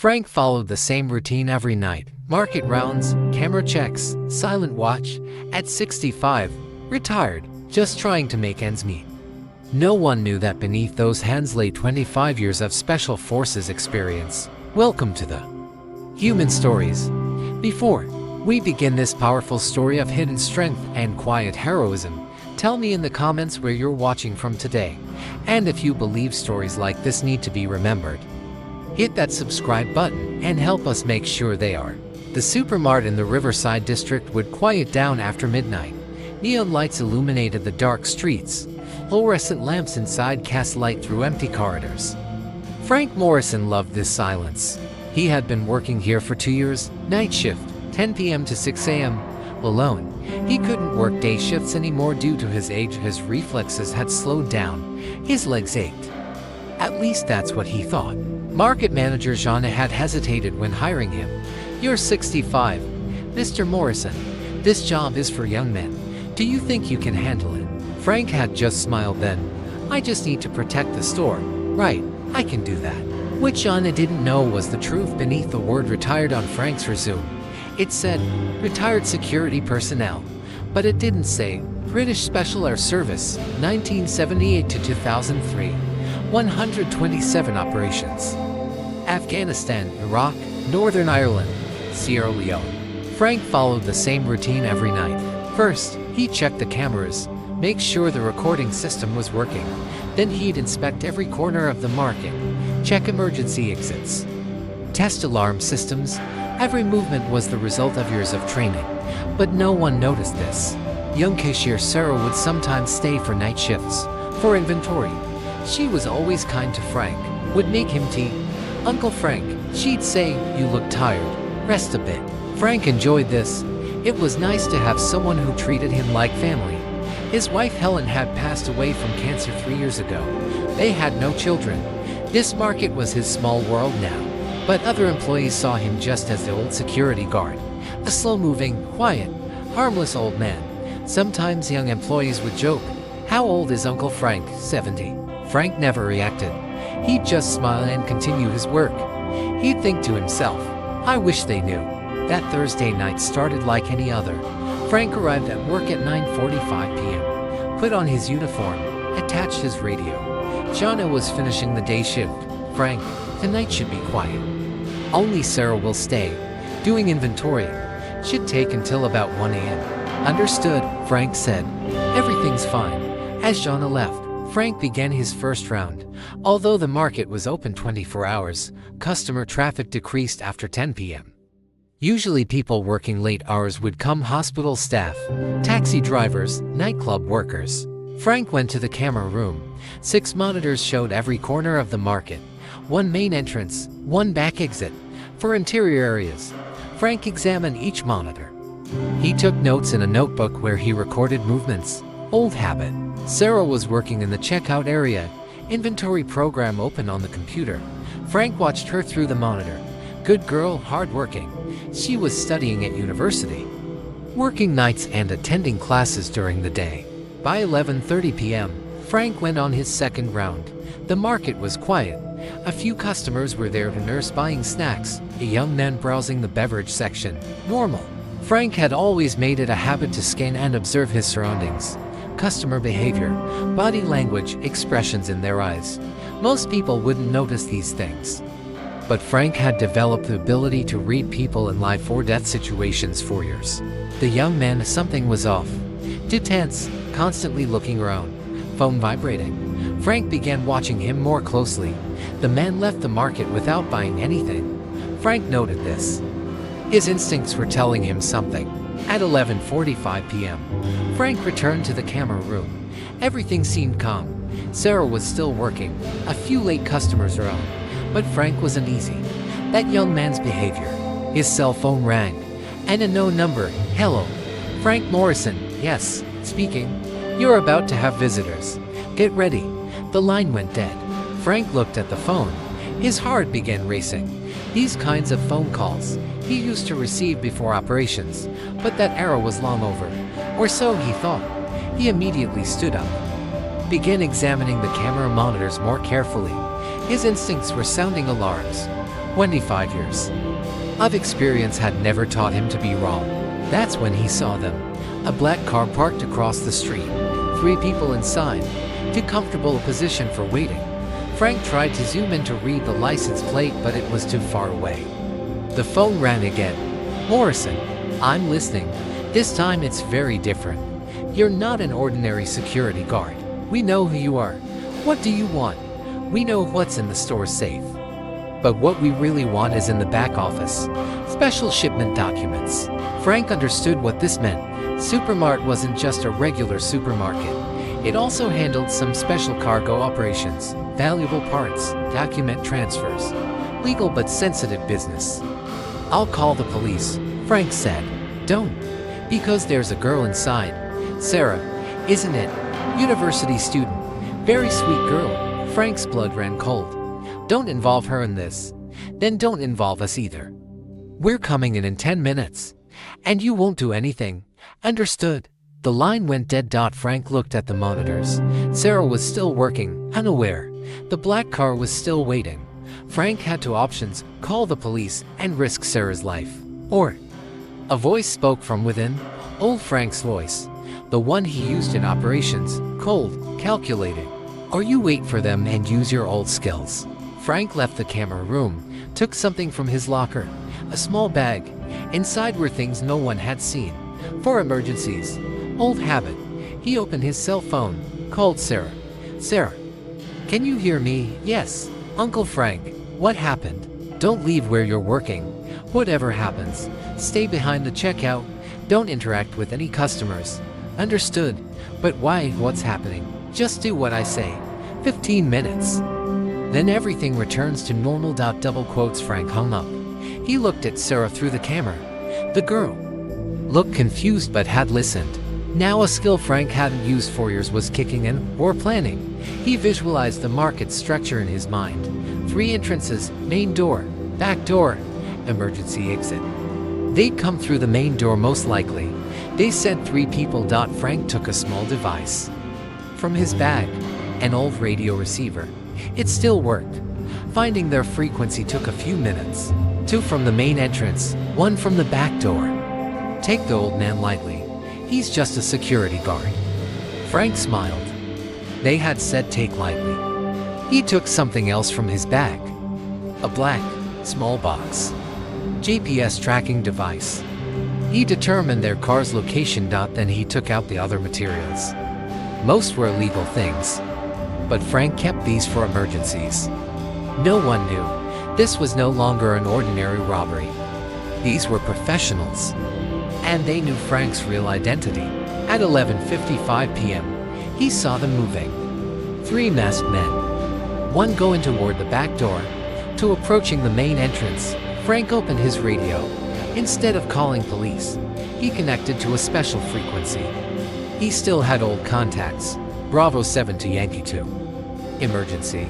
Frank followed the same routine every night. Market rounds, camera checks, silent watch. At 65, retired, just trying to make ends meet. No one knew that beneath those hands lay 25 years of Special Forces experience. Welcome to the Human Stories. Before we begin this powerful story of hidden strength and quiet heroism, tell me in the comments where you're watching from today, and if you believe stories like this need to be remembered. Hit that subscribe button and help us make sure they are. The SuperMart in the Riverside district would quiet down after midnight. Neon lights illuminated the dark streets. Fluorescent lamps inside cast light through empty corridors. Frank Morrison loved this silence. He had been working here for 2 years, night shift, 10 p.m. to 6 a.m. Alone, he couldn't work day shifts anymore due to his age. His reflexes had slowed down. His legs ached. At least that's what he thought. Market manager Jana had hesitated when hiring him. "You're 65, Mr. Morrison. This job is for young men. Do you think you can handle it?" Frank had just smiled then. "I just need to protect the store. Right, I can do that." What Jana didn't know was the truth beneath the word retired on Frank's resume. It said, retired security personnel. But it didn't say, British Special Air Service, 1978 to 2003. 127 operations. Afghanistan, Iraq, Northern Ireland, Sierra Leone. Frank followed the same routine every night. First, he checked the cameras, make sure the recording system was working. Then he'd inspect every corner of the market, check emergency exits, test alarm systems. Every movement was the result of years of training. But no one noticed this. Young cashier Sarah would sometimes stay for night shifts, for inventory. She was always kind to Frank, would make him tea. "Uncle Frank," she'd say, "you look tired. Rest a bit." Frank enjoyed this. It was nice to have someone who treated him like family. His wife Helen had passed away from cancer 3 years ago. They had no children. This market was his small world now. But other employees saw him just as the old security guard. A slow-moving, quiet, harmless old man. Sometimes young employees would joke, "How old is Uncle Frank? 70. Frank never reacted. He'd just smile and continue his work. He'd think to himself, "I wish they knew." That Thursday night started like any other. Frank arrived at work at 9:45 p.m., put on his uniform, attached his radio. Jana was finishing the day shift. "Frank, tonight should be quiet. Only Sarah will stay. Doing inventory. Should take until about 1 a.m. "Understood," Frank said. "Everything's fine." As Jana left, Frank began his first round. Although the market was open 24 hours, customer traffic decreased after 10 p.m. Usually people working late hours would come: hospital staff, taxi drivers, nightclub workers. Frank went to the camera room. 6 monitors showed every corner of the market. 1 main entrance, 1 back exit. For interior areas, Frank examined each monitor. He took notes in a notebook where he recorded movements. Old habit. Sarah was working in the checkout area. Inventory program open on the computer. Frank watched her through the monitor. Good girl, hardworking. She was studying at university, working nights and attending classes during the day. By 11:30 p.m., Frank went on his second round. The market was quiet. A few customers were there to nurse, buying snacks. A young man browsing the beverage section. Normal. Frank had always made it a habit to scan and observe his surroundings. Customer behavior, body language, expressions in their eyes. Most people wouldn't notice these things. But Frank had developed the ability to read people in life or death situations for years. The young man, something was off. Too tense, constantly looking around. Phone vibrating. Frank began watching him more closely. The man left the market without buying anything. Frank noted this. His instincts were telling him something. At 11:45 p.m., Frank returned to the camera room. Everything seemed calm. Sarah was still working. A few late customers around. But Frank was uneasy. That young man's behavior. His cell phone rang. And a known number. "Hello. Frank Morrison." "Yes, speaking." "You're about to have visitors. Get ready." The line went dead. Frank looked at the phone. His heart began racing. These kinds of phone calls he used to receive before operations, but that era was long over. Or so he thought. He immediately stood up, began examining the camera monitors more carefully. His instincts were sounding alarms. 25 years of experience had never taught him to be wrong. That's when he saw them. A black car parked across the street. 3 people inside. Too comfortable a position for waiting. Frank tried to zoom in to read the license plate, but it was too far away. The phone rang again. Morrison, I'm listening. This time it's very different. You're not an ordinary security guard. We know who you are. What do you want? We know what's in the store safe. But what we really want is in the back office. Special shipment documents. Frank understood what this meant. SuperMart wasn't just a regular supermarket. It also handled some special cargo operations, valuable parts, document transfers, legal but sensitive business. I'll call the police, Frank said. Don't. Because there's a girl inside. Sarah, isn't it? University student. Very sweet girl. Frank's blood ran cold. Don't involve her in this. Then don't involve us either. We're coming in 10 minutes. And you won't do anything. Understood? The line went dead. Frank looked at the monitors. Sarah was still working, unaware. The black car was still waiting. Frank had 2 options: call the police and risk Sarah's life. Or a voice spoke from within. Old Frank's voice. The one he used in operations, cold, calculating. Or you wait for them and use your old skills. Frank left the camera room, took something from his locker, a small bag. Inside were things no one had seen. For emergencies. Old habit. He opened his cell phone, called Sarah. Sarah, can you hear me? Yes. Uncle Frank, what happened? Don't leave where you're working. Whatever happens, stay behind the checkout. Don't interact with any customers. Understood. But why? What's happening? Just do what I say. 15 minutes. Then everything returns to normal. Double quotes. Frank hung up. He looked at Sarah through the camera. The girl looked confused but had listened. Now a skill Frank hadn't used for years was kicking in, or planning. He visualized the market structure in his mind. 3 entrances, main door, back door, emergency exit. They'd come through the main door most likely. They said 3 people. Frank took a small device from his bag, an old radio receiver. It still worked. Finding their frequency took a few minutes. 2 from the main entrance, 1 from the back door. Take the old man lightly. He's just a security guard. Frank smiled. They had said take lightly. He took something else from his bag. A black, small box. GPS tracking device. He determined their car's location. Then he took out the other materials. Most were illegal things. But Frank kept these for emergencies. No one knew. This was no longer an ordinary robbery. These were professionals. And they knew Frank's real identity. At 11:55 p.m., he saw them moving. 3 masked men. 1 going toward the back door, 2 approaching the main entrance. Frank opened his radio. Instead of calling police, he connected to a special frequency. He still had old contacts. Bravo 7 to Yankee 2. Emergency.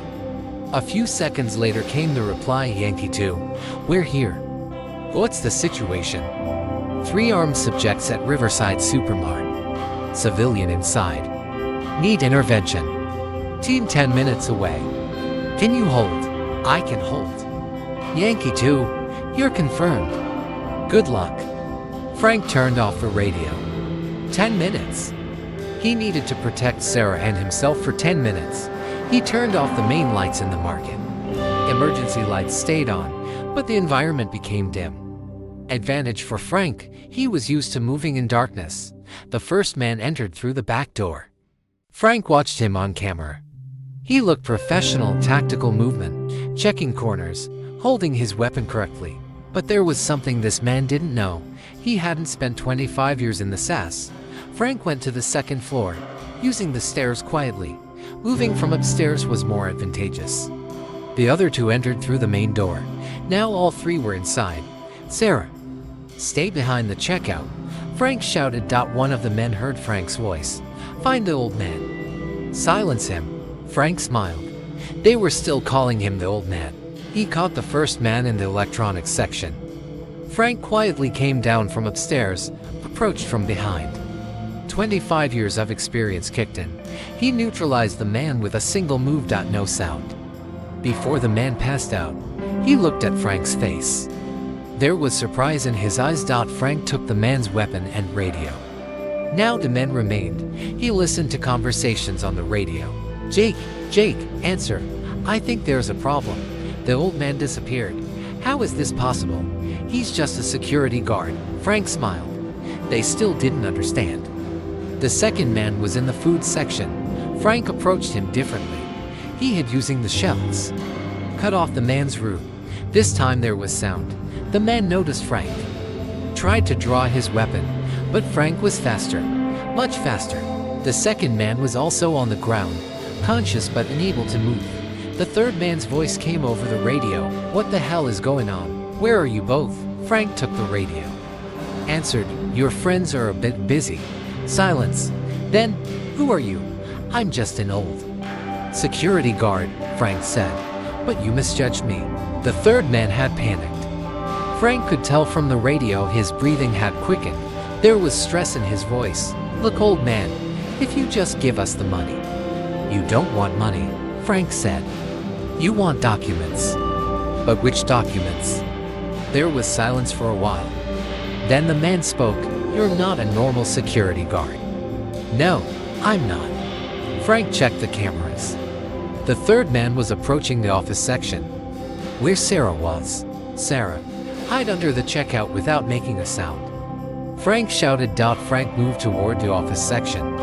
A few seconds later came the reply, Yankee 2. We're here. What's the situation? 3 armed subjects at Riverside SuperMart. Civilian inside. Need intervention. Team 10 minutes away. Can you hold? I can hold. Yankee 2, you're confirmed. Good luck. Frank turned off the radio. 10 minutes. He needed to protect Sarah and himself for 10 minutes. He turned off the main lights in the market. Emergency lights stayed on, but the environment became dim. Advantage for Frank, he was used to moving in darkness. The first man entered through the back door. Frank watched him on camera. He looked professional, tactical movement, checking corners, holding his weapon correctly. But there was something this man didn't know. He hadn't spent 25 years in the SAS. Frank went to the 2nd floor, using the stairs quietly. Moving from upstairs was more advantageous. The other 2 entered through the main door. Now all 3 were inside. Sarah, stay behind the checkout. Frank shouted. One of the men heard Frank's voice. Find the old man. Silence him. Frank smiled. They were still calling him the old man. He caught the first man in the electronics section. Frank quietly came down from upstairs, approached from behind. 25 years of experience kicked in. He neutralized the man with a single move. No sound. Before the man passed out, He looked at Frank's face. There was surprise in his eyes. Frank took the man's weapon and radio. Now the men remained. He listened to conversations on the radio. Jake, answer. I think there's a problem. The old man disappeared. How is this possible? He's just a security guard. Frank smiled. They still didn't understand. The second man was in the food section. Frank approached him differently. He hid using the shelves. Cut off the man's route. This time there was sound. The man noticed Frank. Tried to draw his weapon, but Frank was faster. Much faster. The second man was also on the ground, conscious but unable to move. The third man's voice came over the radio. What the hell is going on? Where are you both? Frank took the radio. Answered, your friends are a bit busy. Silence. Then, who are you? I'm just an old security guard, Frank said. But you misjudged me. The third man had panicked. Frank could tell from the radio his breathing had quickened. There was stress in his voice. Look, old man, if you just give us the money. You don't want money, Frank said. You want documents. But which documents? There was silence for a while. Then the man spoke. You're not a normal security guard. No, I'm not. Frank checked the cameras. The third man was approaching the office section. Where Sarah was. Sarah, hide under the checkout without making a sound. Frank shouted. Frank moved toward the office section.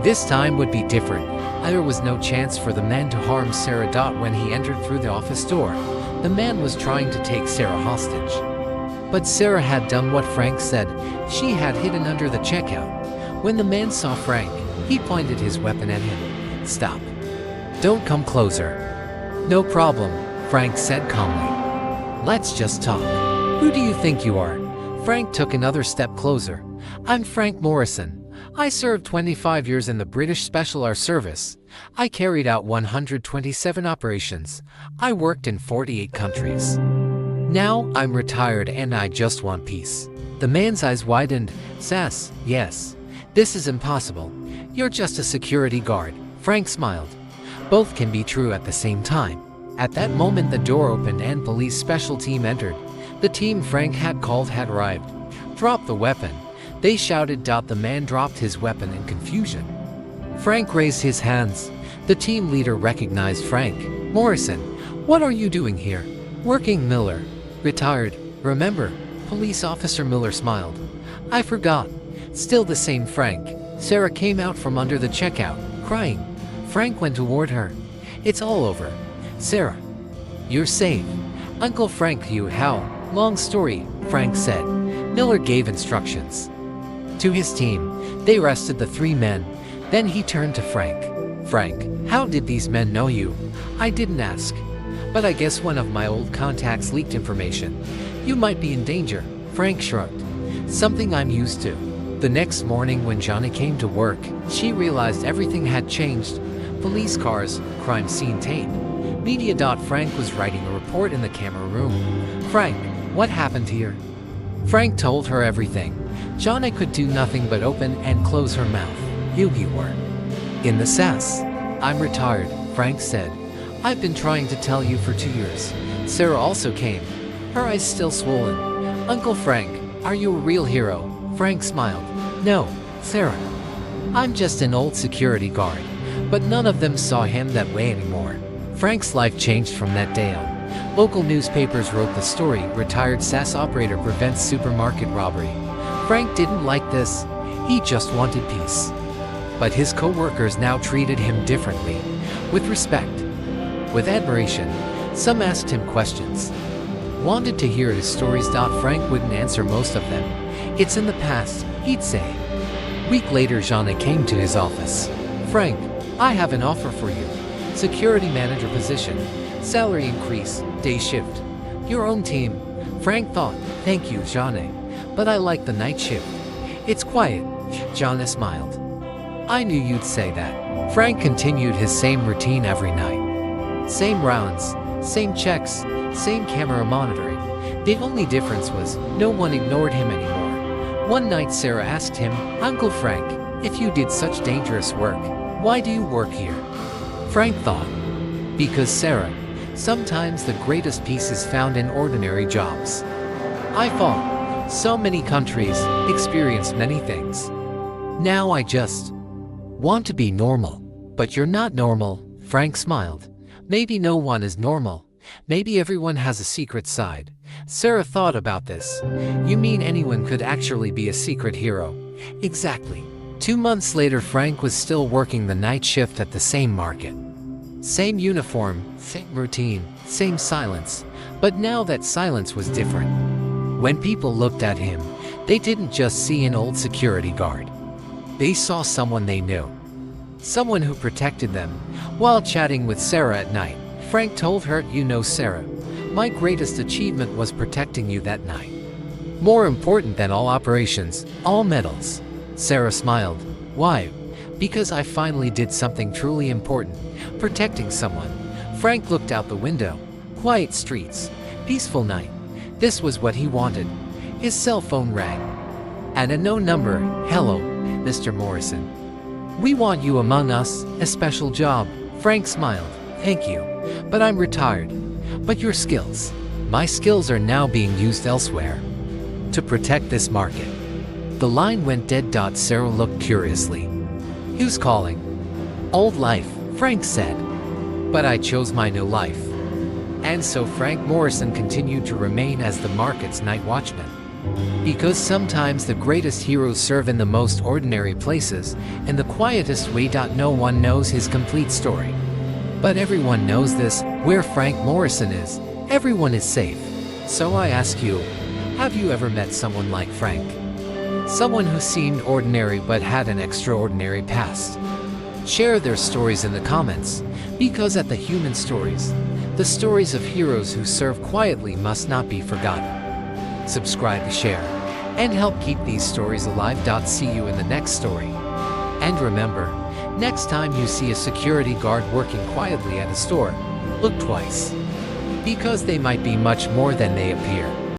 This time would be different. There was no chance for the man to harm Sarah. When he entered through the office door, the man was trying to take Sarah hostage. But Sarah had done what Frank said. She had hidden under the checkout. When the man saw Frank, he pointed his weapon at him. Stop. Don't come closer. No problem, Frank said calmly. Let's just talk. Who do you think you are? Frank took another step closer. I'm Frank Morrison. I served 25 years in the British Special Air Service. I carried out 127 operations. I worked in 48 countries. Now I'm retired and I just want peace. The man's eyes widened. Sass, yes. This is impossible. You're just a security guard. Frank smiled. Both can be true at the same time. At that moment the door opened and police special team entered. The team Frank had called had arrived. Drop the weapon. They shouted. The man dropped his weapon in confusion. Frank raised his hands. The team leader recognized Frank. Morrison, what are you doing here? Working, Miller. Retired. Remember? Police officer Miller smiled. I forgot. Still the same Frank. Sarah came out from under the checkout, crying. Frank went toward her. It's all over. Sarah, you're safe. Uncle Frank, you how? Long story, Frank said. Miller gave instructions to his team. They arrested the three men. Then he turned to Frank. Frank, how did these men know you? I didn't ask. But I guess one of my old contacts leaked information. You might be in danger, Frank shrugged. Something I'm used to. The next morning when Johnny came to work, she realized everything had changed. Police cars, crime scene tape. Media. Frank was writing a report in the camera room. Frank, what happened here? Frank told her everything. Johnny could do nothing but open and close her mouth. You were in the SAS. I'm retired, Frank said. I've been trying to tell you for 2 years. Sarah also came. Her eyes still swollen. Uncle Frank, are you a real hero? Frank smiled. No, Sarah. I'm just an old security guard. But none of them saw him that way anymore. Frank's life changed from that day on. Local newspapers wrote the story, Retired SAS Operator Prevents Supermarket Robbery. Frank didn't like this. He just wanted peace. But his co-workers now treated him differently. With respect. With admiration. Some asked him questions. Wanted to hear his stories. Frank wouldn't answer most of them. It's in the past, he'd say. Week later, Johnny came to his office. Frank, I have an offer for you. Security manager position. Salary increase. Day shift. Your own team. Frank thought, thank you, Johnny. But I like the night shift. It's quiet. Johnny smiled. I knew you'd say that. Frank continued his same routine every night. Same rounds, same checks, same camera monitoring. The only difference was no one ignored him anymore. One night Sarah asked him, Uncle Frank, if you did such dangerous work, why do you work here? Frank thought. Because Sarah. sometimes the greatest peace is found in ordinary jobs. I fought so many countries, experienced many things. Now I just want to be normal. But you're not normal, Frank smiled. Maybe no one is normal. Maybe everyone has a secret side. Sarah thought about this. You mean anyone could actually be a secret hero? Exactly. 2 months later, Frank was still working the night shift at the same market. Same uniform, same routine, same silence. But now that silence was different. When people looked at him, they didn't just see an old security guard. They saw someone they knew. Someone who protected them. While chatting with Sarah at night, Frank told her, "You know, Sarah, my greatest achievement was protecting you that night. More important than all operations, all medals." Sarah smiled. "Why?" "Because I finally did something truly important, protecting someone." Frank looked out the window. Quiet streets, peaceful night. This was what he wanted. His cell phone rang. And a no number. "Hello, Mr. Morrison. We want you among us, a special job." Frank smiled. "Thank you, but I'm retired." "But your skills?" "My skills are now being used elsewhere to protect this market." The line went dead. Sarah looked curiously. "Who's calling?" "Old life," Frank said. "But I chose my new life." And so Frank Morrison continued to remain as the market's night watchman. Because sometimes the greatest heroes serve in the most ordinary places, in the quietest way. No one knows his complete story. But everyone knows this: where Frank Morrison is, everyone is safe. So I ask you, have you ever met someone like Frank? Someone who seemed ordinary but had an extraordinary past? Share their stories in the comments, because at the human stories, the stories of heroes who serve quietly must not be forgotten. Subscribe to share, and help keep these stories alive. See you in the next story. And remember, next time you see a security guard working quietly at a store, look twice. Because they might be much more than they appear.